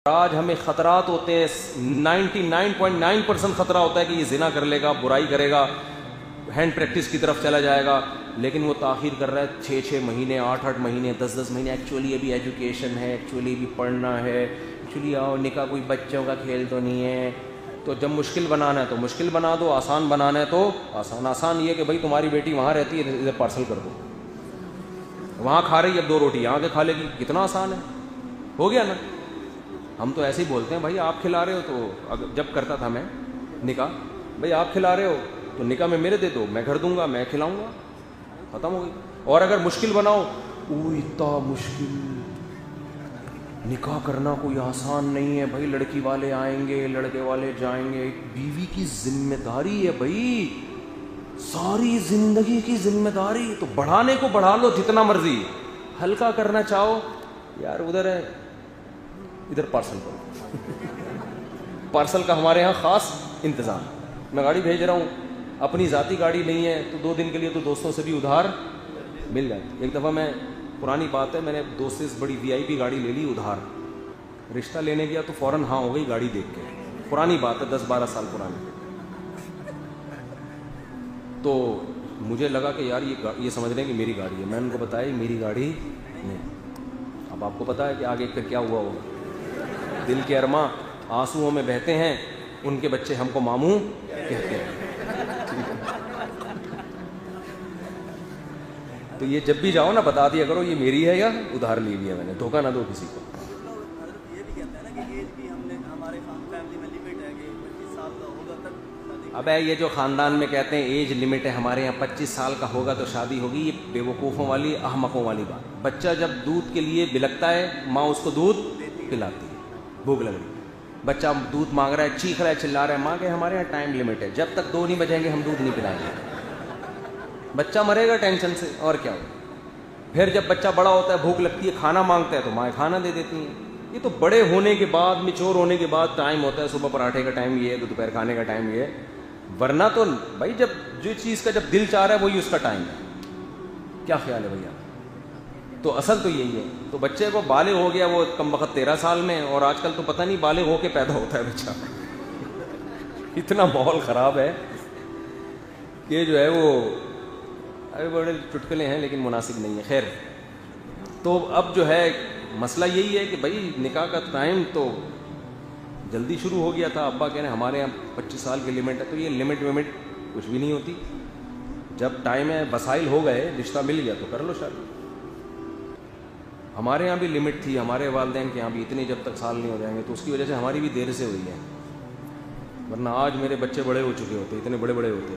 آج ہمیں خطرات ہوتے ہیں، 99.9% خطرہ ہوتا ہے کہ یہ زنا کر لے گا، برائی کرے گا، ہینڈ پریکٹس کی طرف چلا جائے گا، لیکن وہ تاخیر کر رہا ہے 6 مہینے، 8 مہینے، 10 مہینے. ایکچولی ابھی ایجوکیشن ہے، ایکچولی ابھی پڑھنا ہے، ایکچولی آؤ نکاح کوئی بچوں کا کھیل تو نہیں ہے. تو جب مشکل بنانا ہے تو مشکل بنا دو، آسان بنانا ہے تو آسان. آسان یہ کہ بھائی تمہاری بیٹی وہاں رہتی ہے، ادھر پارسل کر دو، وہاں کھا رہی ہے، اب 2 روٹی یہاں کے کھا لے گی. کتنا آسان ہے، ہو گیا نا. ہم تو ایسے ہی بولتے ہیں بھائی آپ کھلا رہے ہو تو جب کرتا تھا میں نکاح، بھائی آپ کھلا رہے ہو تو نکاح میں میرے دے دو، میں گھر دوں گا، میں کھلاؤں گا، ختم ہو گئی. اور اگر مشکل بناؤ، اتنا مشکل نکاح کرنا کوئی آسان نہیں ہے بھائی، لڑکی والے آئیں گے، لڑکے والے جائیں گے، ایک بیوی کی ذمہ داری ہے بھائی، ساری زندگی کی ذمہ داری. تو بڑھانے کو بڑھا لو جتنا مرضی، ہلکا کرنا چاہو یار ادھر ہے، ادھر پارسل کرو. پارسل کا ہمارے ہاں خاص انتظام. میں گاڑی بھیج رہا ہوں، اپنی ذاتی گاڑی نہیں ہے تو 2 دن کے لیے تو دوستوں سے بھی ادھار مل جاتی. ایک دفعہ میں، پرانی بات ہے، میں نے دوست سے بڑی VIP گاڑی لے لی ادھار. رشتہ لینے گیا تو فوراً ہاں ہو گئی گاڑی دیکھ کے. پرانی بات ہے، 10-12 سال پرانی. تو مجھے لگا کہ یار یہ سمجھ رہے ہیں کہ میری گاڑی ہے. میں نے ان کو بتایا یہ میری گاڑی نہیں. اب آپ کو پتا ہے کہ آگے پھر کیا ہوا ہوگا. دل کے ارماں آنسوؤں میں بہتے ہیں، ان کے بچے ہم کو ماموں کہتے ہیں. تو یہ جب بھی جاؤ نا بتا دیا کرو یہ میری ہے یا ادھار لی ہوئی ہے میں نے، دھوکہ نہ دو کسی کو. اب یہ جو خاندان میں کہتے ہیں ایج لمٹ ہے، ہمارے یہاں 25 سال کا ہوگا تو شادی ہوگی، یہ بے وقوفوں والی، احمقوں والی بات. بچہ جب دودھ کے لیے بلکتا ہے، ماں اس کو دودھ پلاتی ہے. بھوک لگ رہی، بچہ دودھ مانگ رہا ہے، چیخ رہا ہے، چلا رہا ہے، ماں کہ ہمارے یہاں ٹائم لمٹ ہے، جب تک 2 نہیں بجیں گے ہم دودھ نہیں پلائیں گے. بچہ مرے گا ٹینشن سے، اور کیا ہوگا. پھر جب بچہ بڑا ہوتا ہے، بھوک لگتی ہے، کھانا مانگتا ہے تو ماں کھانا دے دیتی ہیں. یہ تو بڑے ہونے کے بعد، میچور ہونے کے بعد ٹائم ہوتا ہے. صبح پراٹھے کا ٹائم یہ ہے تو دوپہر کھانے کا ٹائم یہ ہے. ورنہ تو بھائی جب جو چیز کا جب دل چاہ رہا ہے وہی اس کا ٹائم ہے. کیا خیال ہے بھیا؟ تو اصل تو یہی ہے. تو بچے کو بالغ ہو گیا وہ کم وقت 13 سال میں، اور آج کل تو پتہ نہیں بالغ ہو کے پیدا ہوتا ہے بچہ. اتنا ماحول خراب ہے کہ جو ہے وہ ابھی بڑے چٹکلے ہیں لیکن مناسب نہیں ہے. خیر، تو اب جو ہے مسئلہ یہی ہے کہ بھائی نکاح کا ٹائم تو جلدی شروع ہو گیا تھا. ابا کہہ رہے ہیں ہمارے یہاں 25 سال کی لمٹ ہے. تو یہ لمٹ ومٹ کچھ بھی نہیں ہوتی. جب ٹائم ہے، وسائل ہو گئے، رشتہ مل گیا تو کر لو شادی. ہمارے یہاں بھی لمٹ تھی، ہمارے والدین کے یہاں بھی اتنے جب تک سال نہیں ہو جائیں گے، تو اس کی وجہ سے ہماری بھی دیر سے ہوئی ہے. ورنہ آج میرے بچے بڑے ہو چکے ہوتے، اتنے بڑے بڑے ہوتے.